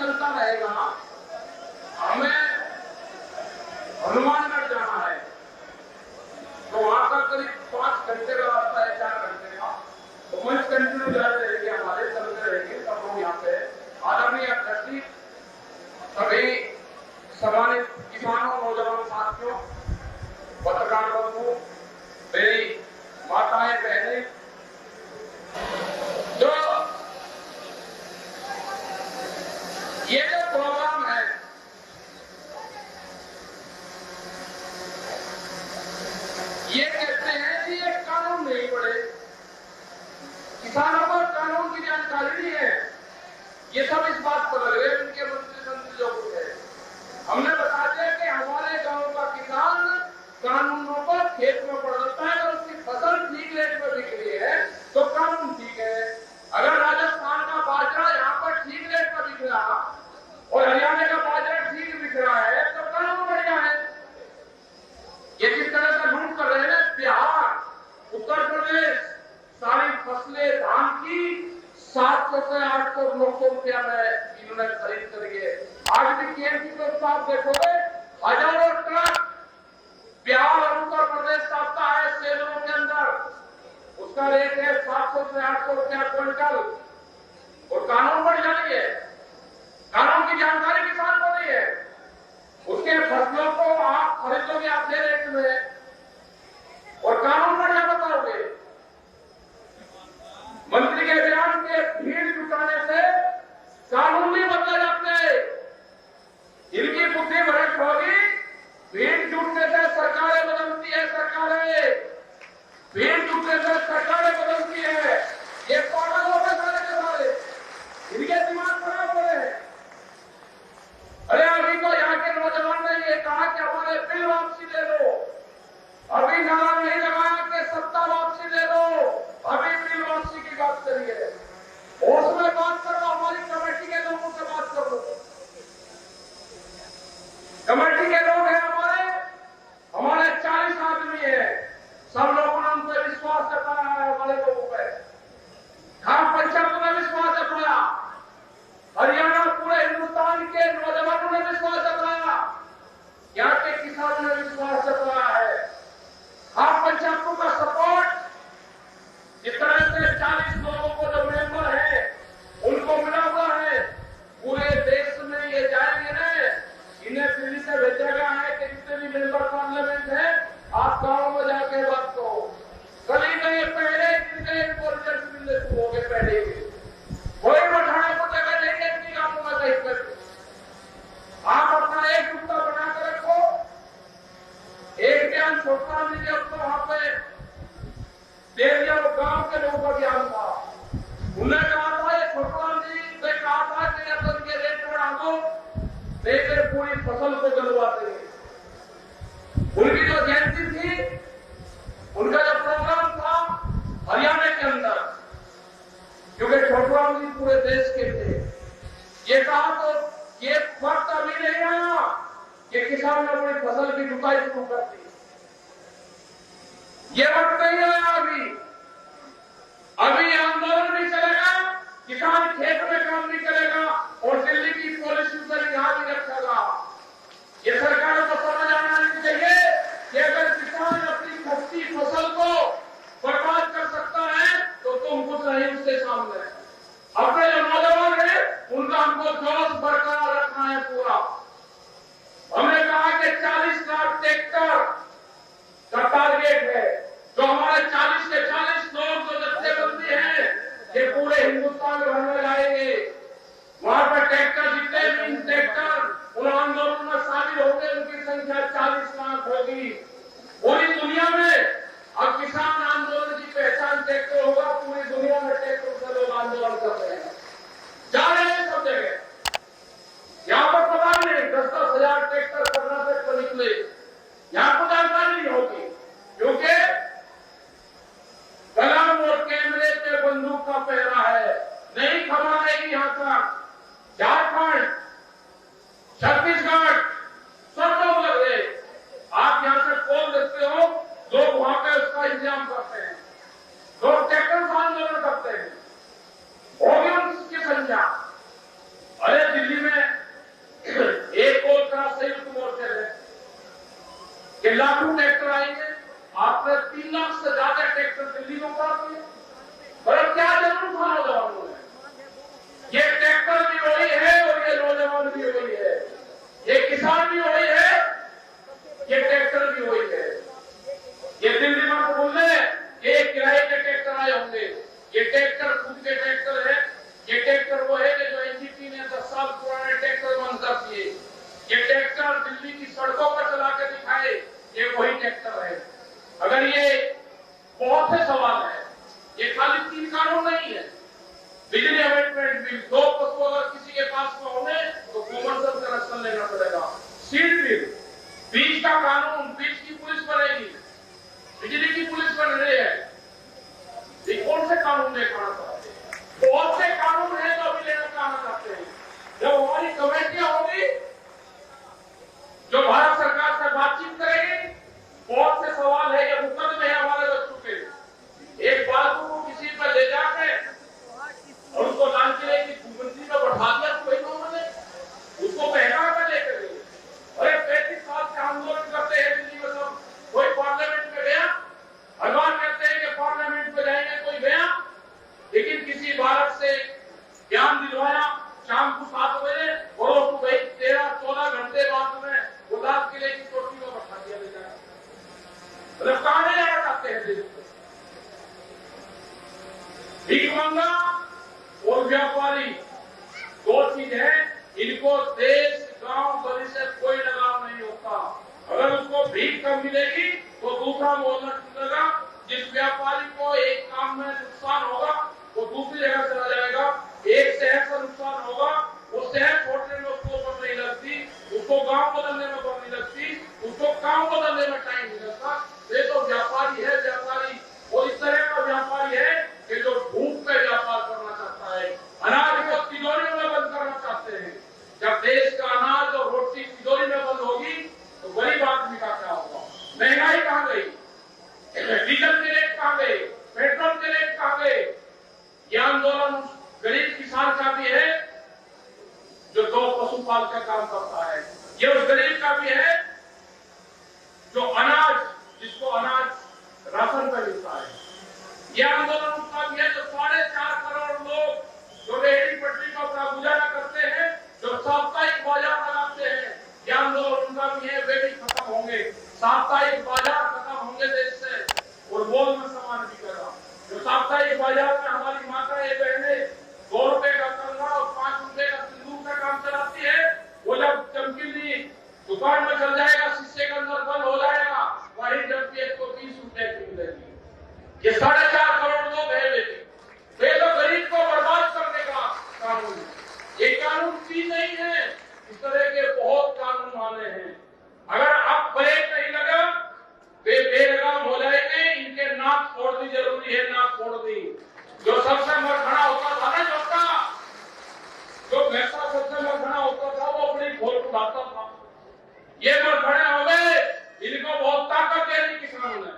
चलता रहेगा। हमें हनुमानगढ़ जाना है तो वहां का करीब 5 घंटे का रास्ता है, 4 घंटे का। तो मंच कंटिन्यू जाते रहेंगे, हमारे चलते रहेंगे सब लोग यहाँ पे। आदरणीय अध्यक्ष, सभी सम्मानित किसानों, नौजवान साथियों, पत्रकार बंधु, मेरी माताएं, बहनें, जो ये जो प्रोग्राम है, ये कहते हैं कि ये कानून नहीं पढ़े, किसानों को कानून की जानकारी नहीं है। ये सब इस बात पर लगे उनके मंत्री जो कुछ है। हमने बता दिया कि हमारे गांव का किसान कानूनों को खेत में पड़ता है और उसकी फसल ठीक रेट पर बिक रही है तो कानून ठीक है। अगर राजस्थान का बाजरा यहाँ पर ठीक रेट पर बिक रहा और हरियाणा का बाजरा ठीक बिक रहा है तो कानून बढ़िया है। ये जिस तरह से लूट कर रहे हैं बिहार, उत्तर प्रदेश, सारी फसलें धान की 700 से 800 900 रुपया में इन्होंने खरीद करिए। आज भी केंद्र की तो साफ देखोगे, हजारों ट्रक बिहार और उत्तर प्रदेश का आता है सेलों के अंदर, उसका रेट है 700 से 800 रुपया क्विंटल। और कानून बढ़ जानी है, कानून की जानकारी किसान को नहीं है। उसके फसलों को आप खरीदोगे आधे रेट में और कानून बढ़िया बताओगे। मंत्री के बयान के भीड़ जुटाने से कानून नहीं बदले जाते। इनकी बुद्धि भ्रष्ट होगी। भीड़ जुटने से सरकारें बदलती है, सरकारें भीड़ जुटने से सरकारें बदलती है। ये पागल हो गए सारे के सारे, इनके दिमाग खराब हो रहे हैं। अरे अभी तो यहाँ के नौजवान ने ये कहा कि हमारे बिल वापसी ले लो, अभी नारा नहीं लगाया कि सत्ता वापसी ले लो, अभी बिल वापसी की बात करिए। उसमें बात करो, हमारी कमेटी के लोगों से बात करो। कमेटी के लोग हैं हमारे 40 आदमी है, सब लोगों ने उन पर विश्वास जताया है, हमारे लोगों पर ग्राम पंचायतों ने विश्वास जताया, हरियाणा पूरे हिंदुस्तान के नौजवानों ने विश्वास जताया, यहाँ के किसानों ने विश्वास जताया है। ग्राम पंचायतों का सपोर्ट जिस तरह से 40 लोगों को जो मेंबर है उनको मिला हुआ है, पूरे देश में ये जाएंगे ना, इन्हें दिल्ली से भेजा गया है कि जितने भी मेंबर पार्लियामेंट है आप गांव में जाके बात करो। कल ही गए, पहले दिन गए, इनको रिजल्ट मिलने शुरू हो गए पहले ही। कोई बढ़ाने को जगह नहीं है इनकी गांवों में कहीं पर। आप अपना एक जुट्टा बना कर रखो। एक ज्ञान छोटा लीजिए, तो वहां पे दे दिया, वो गांव के लोगों का ज्ञान था। उन्हें कहा था, ये छोटा जी ने कहा था कि अपन के रेट बढ़ा दो, लेकर पूरी फसल को जलवाते हैं। उनकी जो जयंती थी, उनका जो प्रोग्राम था हरियाणा के अंदर, क्योंकि छोटराम जी पूरे देश के थे, ये कहा तो ये वक्त अभी नहीं आया कि किसान ने अपनी फसल की जुताई शुरू कर दी। ये वक्त नहीं आया अभी आंदोलन नहीं चलेगा, किसान खेत में काम नहीं करेगा और दिल्ली की पॉलिसी पर यहाँ भी रखेगा। ये सरकारों को समझ आना चाहिए कि अगर किसान अपनी खपती फसल को बर्बाद कर सकता है तो तुम कुछ नहीं उसके सामने। अपने जो नौजवान है उनका हमको जोश बरकरार रखना है पूरा। हमने कहा कि 40 लाख ट्रैक्टर का टारगेट है, जो हमारे 40 के 40 लोग जो जत्थेबंदी है ये पूरे हिंदुस्तान में भरने लाएंगे। वहां पर ट्रैक्टर जितने भी ट्रैक्टर उन आंदोलन में शामिल होंगे उनकी संख्या 40 लाख होगी। पूरी दुनिया में अब किसान आंदोलन की पहचान ट्रैक्टर होगा। पूरी दुनिया में ट्रैक्टर से लोग आंदोलन कर रहे हैं, जा रहे हैं सब जगह। यहाँ पर पता नहीं 10-10 हजार ट्रैक्टर कर्नाटक पर निकले, यहाँ को जानकारी नहीं होगी क्योंकि कलम और कैमरे पे बंदूक का पहरा है। नहीं खबर आएगी यहाँ तक। झारखंड, छत्तीसगढ़ सब लोग लग रहे। आप यहाँ से कॉल देते हो, लोग वहां पे उसका इंतजाम करते हैं, लोग ट्रैक्टर आंदोलन करते हैं, होगी उनकी संख्या। अरे दिल्ली में ट्रैक्टर दिल्ली में उतार दिए। मतलब क्या जरूरत था नौजवानों में? ये ट्रैक्टर भी वही है और ये नौजवान भी वही है, ये किसान भी वही है, ये ट्रैक्टर भी वही है। ये दिल्ली में बोलने ये किराए के ट्रैक्टर आए होंगे, ये ट्रैक्टर खुद के ट्रैक्टर है। ये ट्रैक्टर वो है कि जो एनजीटी ने 10 साल पुराने ट्रैक्टर बंद कर दिए। ये ट्रैक्टर दिल्ली की सड़कों पर चला के दिखाए, ये वही ट्रैक्टर है। अगर ये बहुत से सवाल है, ये खाली 3 कानून नहीं है। बिजली अमेंडमेंट बिल 2 पशु अगर किसी के पास में होंगे तो कॉमर्शियल कनेक्शन लेना पड़ेगा। सीड बिल, बीज का कानून, बीज की पुलिस बनेगी, बिजली की पुलिस बन रही है। ये कौन से कानून लेकर चाहते हैं? बहुत से कानून है जो अभी लेना चाहते हैं। जब हमारी कमेटियां होगी जो भारत सरकार से बातचीत करेगी, बहुत से सवाल है। ये मुकदमे है हमारे बच्चों के। एक बालकों को किसी पर ले जाके और उसको लाल किले की मुख्यमंत्री में बैठा दिया, कोई लोगों ने उसको बहका कर लेकर गए। अरे 35 साल से आंदोलन करते हैं दिल्ली में सब, कोई पार्लियामेंट में गया? भगवान कहते हैं कि पार्लियामेंट में जाएंगे, कोई गया? लेकिन किसी भारत से ज्ञान दिलवाया शाम को 7 बजे और उसको 13-14 घंटे बाद में वो लाल किले की चोटी में बैठा दिया ले जाए। मतलब कहां ले जाना चाहते हैं देश को? भीख मंगा और व्यापारी 2 चीज है, इनको देश गांव गली से कोई लगाव नहीं होता। अगर उसको भीख कम मिलेगी तो दूसरा मोहल्ला चुनेगा। जिस व्यापारी को एक काम में नुकसान होगा वो दूसरी जगह चला जाएगा। एक शहर का नुकसान होगा, वो शहर छोड़ने में उसको उम्र नहीं लगती, उसको गांव बदलने में उम्र नहीं लगती, उसको काम बदलने में टाइम नहीं लगता। ये तो व्यापारी है, व्यापारी। और इस तरह का व्यापारी है कि जो भूख पे व्यापार करना चाहता है, अनाज को तिजोरी में बंद करना चाहते हैं। जब देश का अनाज और रोटी तिजोरी में बंद होगी तो गरीब आदमी का क्या होगा? महंगाई कहां गई? डीजल के रेट कहां गए? पेट्रोल के रेट कहां गए? ये आंदोलन गरीब किसान का भी है जो 2 पशुपाल का काम करता है। ये उस गरीब का भी है जो अनाज, जिसको अनाज राशन पर मिलता है। ये आंदोलन उसका भी है जो 4.5 करोड़ लोग जो रेहड़ी पटरी का अपना गुजारा करते हैं, जो साप्ताहिक बाजार लगाते हैं, ये आंदोलन उनका भी है। वे भी खत्म होंगे, साप्ताहिक बाजार खत्म होंगे देश से और बोल में समान बिकेगा। जो साप्ताहिक बाजार में हमारी माताएं बहनें 2 रुपए का कंगन और 5 रुपए का सिंदूर का काम चलाती है, वो जब चमकीली दुकान में चल जाएगा, शीशे के अंदर बंद हो जाएगा, वही जब 120 रुपए की मिलेगी। ये 4.5 करोड़ लोग हैं वे तो गरीब को बर्बाद करने का कानून है। ये कानून चीज नहीं है, इस तरह के बहुत कानून आने हैं। अगर अब ब्रेक नहीं लगा वे बेलगाम हो जाएंगे। इनके नाक फोड़नी जरूरी है, नाक फोड़ दी। जो सबसे मरखड़ा होता था ना, जो भैंसा सबसे मरखड़ा होता था वो अपनी घोल उठाता था। ये मरखड़े हो गए, इनको बहुत ताकत देनी किसानों ने,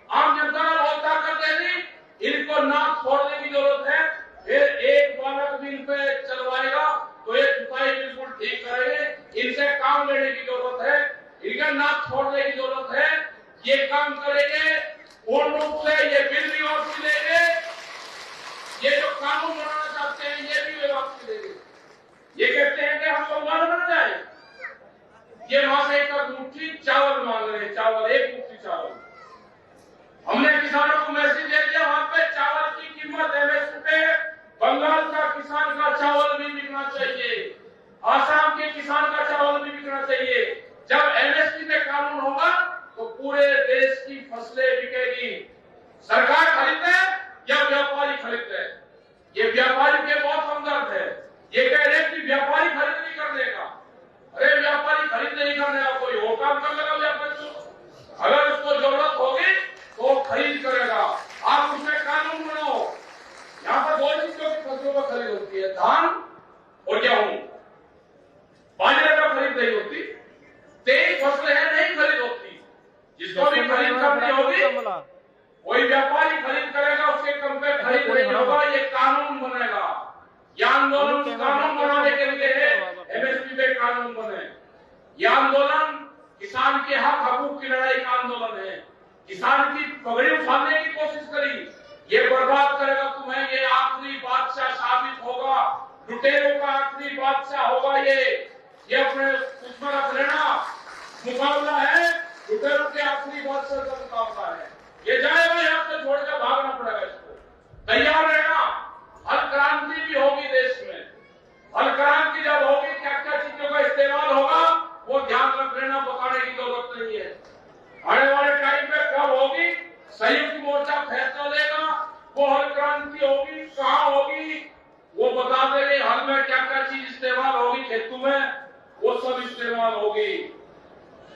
आम जनता ने बहुत ताकत देनी। इनको नाक फोड़ने की जरूरत है। फिर एक बालक भी इन पे चलवाएगा तो ये जुताई बिल्कुल ठीक करेंगे। इनसे काम लेने की जरूरत है, इनका नाक छोड़ने की जरूरत है। ये काम करेंगे पूर्ण रूप से, ये बिल भी वापसी लेंगे, ये जो कानून बनाना चाहते हैं ये भी वे वापसी लेंगे। ये कहते हैं कि हम लोग माल बन जाए, ये वहां से एक मुट्ठी चावल मांग रहे हैं, चावल, एक मुट्ठी चावल। हमने किसानों को मैसेज दे दिया, वहां पे चावल की कीमत एमएसपी पे बंगाल का किसान का चावल भी बिकना चाहिए, आसाम के किसान का चावल भी बिकना चाहिए। जब एमएसपी पे कानून होगा तो पूरे देश की फसलें बिकेगी। सरकार खरीदे या व्यापारी खरीदते? ये व्यापारी के बहुत हमदर्द है। ये कह रहे हैं कि व्यापारी खरीद नहीं कर देगा। अरे व्यापारी खरीद नहीं करने का कोई और काम कर लेगा व्यापारी को। अगर उसको जरूरत होगी तो खरीद करेगा। आप उसमें कानून बनाओ। यहाँ पर 2 चीजों की फसलों पर खरीद होती है, धान और गेहूं। बाजरे का खरीद नहीं होती। 23 फसलें हैं, नहीं खरीद होती। जिसको भी खरीद करनी होगी कोई व्यापारी खरीद करेगा, उसके कम पे खरीद नहीं होगा। ये कानून बनेगा। यह आंदोलन कानून बनाने के लिए है, एमएसपी पे कानून बने। यह आंदोलन किसान के हक हकूक की लड़ाई का आंदोलन है। किसान की पगड़ी उछालने की कोशिश करी, ये बर्बाद करेगा तुम्हें, ये आखिरी बादशाह साबित होगा, लुटेरों का आखिरी बादशाह होगा ये अपने उसमें रख लेना। मुकाबला है लुटेरों के आखिरी बादशाह का मुकाबला है, ये जाएगा यहाँ से छोड़कर भागना पड़ेगा इसको, तैयार रहना। हर क्रांति भी होगी देश में, हर क्रांति जब होगी क्या क्या चीजों का इस्तेमाल होगा वो ध्यान रख लेना, बताने की जरूरत नहीं है। आने वाले टाइम में कब होगी संयुक्त मोर्चा फैसला लेगा, वो हर क्रांति होगी कहाँ होगी वो बता देंगे, हल में क्या क्या चीज इस्तेमाल होगी खेतों में वो सब इस्तेमाल होगी,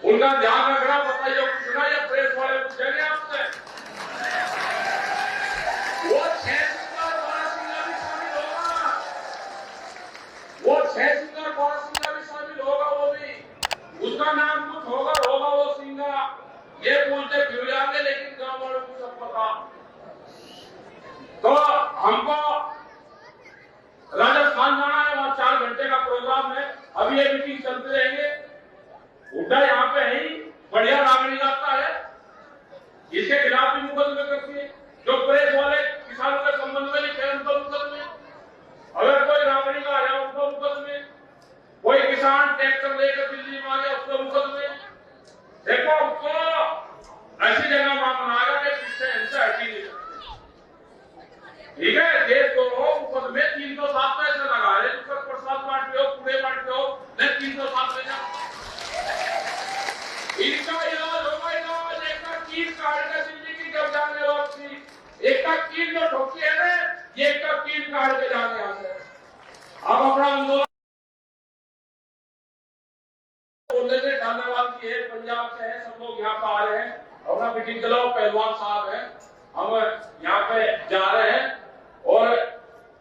उनका ध्यान रखना। बताइए कुछ ना, ये प्रेस वाले पूछेंगे आपसे। वो 6 सिंगर बारासिंगा भी शामिल होगा, वो 6 सिंगर बारासिंगा भी शामिल होगा, वो भी उसका नाम कुछ होगा वो सिंगा, ये बोलते फिर जाएंगे, लेकिन गांव वालों को सब पता। तो हमको राजस्थान जाना है, वहां 4 घंटे का प्रोग्राम है, अभी ये मीटिंग चलते रहेंगे। हुड्डा यहाँ पे है ही बढ़िया रागड़ी गाता है, इसके खिलाफ भी मुकदमे करती है, जो प्रेस वाले किसानों के संबंध में लिखे उनको मुकदमे, अगर कोई रागड़ी का आया उनको मुकदमे, कोई किसान ट्रैक्टर लेकर दिल्ली में आ गया उसको मुकदमे। देखो उसको ऐसी जगह बनाएगा कि पीछे हिंसा हटी नहीं सकती, ठीक है। देश को मुकदमे 307 में ऐसे लगा है, प्रसाद बांट हो कूड़े बांट हो, 307 में इनका इलाज होगा, इलाज एक का कील काट के दिल्ली की जब जाने वाली, एक का कील जो ठोकी है ना, ये एक का कील काट के जाने यहाँ से। अब अपना आंदोलन बोलने से डालने वाली है, पंजाब से है, सब लोग यहाँ पे आ रहे हैं, अपना मीटिंग चलाओ, पहलवान साहब है, हम यहाँ पे जा रहे हैं। और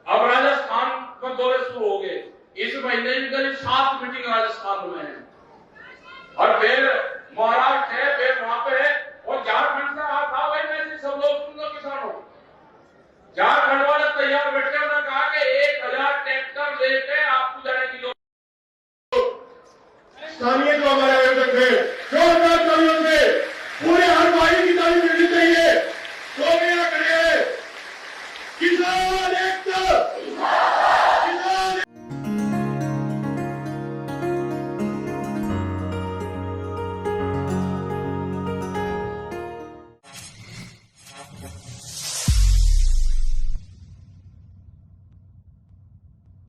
अब राजस्थान का दौरे शुरू हो गए, इस महीने में करीब 7 मीटिंग राजस्थान में है, और फिर